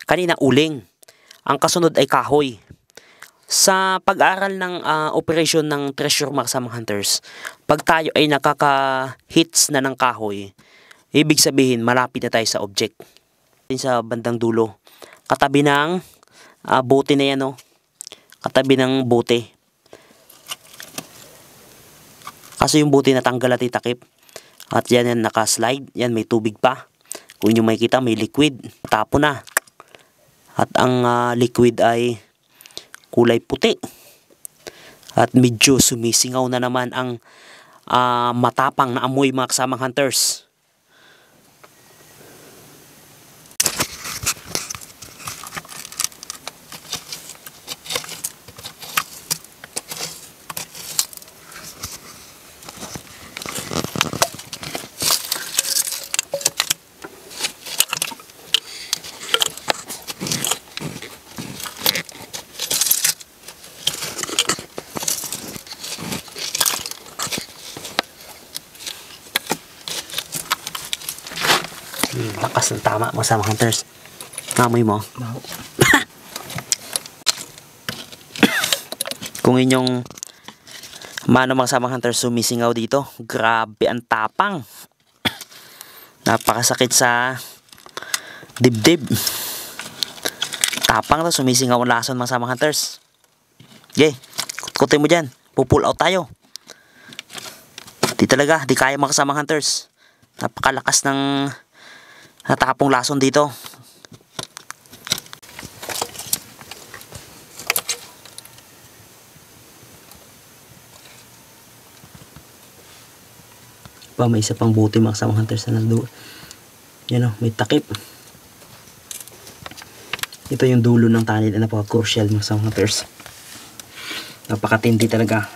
Kanina uling. Ang kasunod ay kahoy. Sa pag-aral ng operasyon ng treasure mga kasamang hunters, pag tayo ay nakaka-hits na ng kahoy, ibig sabihin malapit na tayo sa object. Sa bandang dulo, katabi ng bote na yan, no? Katabi ng bote. Kaso yung bote natanggal at itakip. At yan nakaslide. Yan may tubig pa. Kung inyo makikita may liquid. Tapo na. At ang liquid ay kulay puti. At medyo sumisingaw na naman ang matapang na amoy mga kasamang hunters. Lakas ng tama mga kasamang hunters. Namoy mo. Kung inyong mga kasamang hunters sumisingaw dito, grabe ang tapang. Napakasakit sa dibdib. Tapang to, sumisingaw ang lason mga kasamang hunters. Okay, kutkutin mo dyan. Pupull out tayo. Di talaga, di kaya mga kasamang hunters. Napakalakas ng natapong lason dito. May isa pang buti mga kasamang hunters na nandoon. Yan o, may takip. Ito yung dulo ng tanil na napaka-crucial mga kasamang hunters. Napakatindi talaga.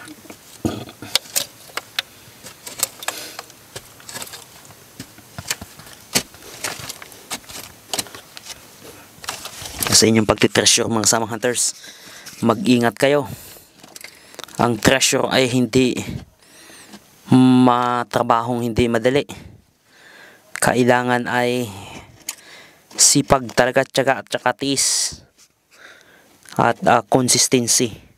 Sa inyong pagtitreasure mga kasamang hunters, mag-ingat kayo. Ang treasure ay hindi matrabahong hindi madali. Kailangan ay sipag talaga, tiyaga at saka tiis at consistency.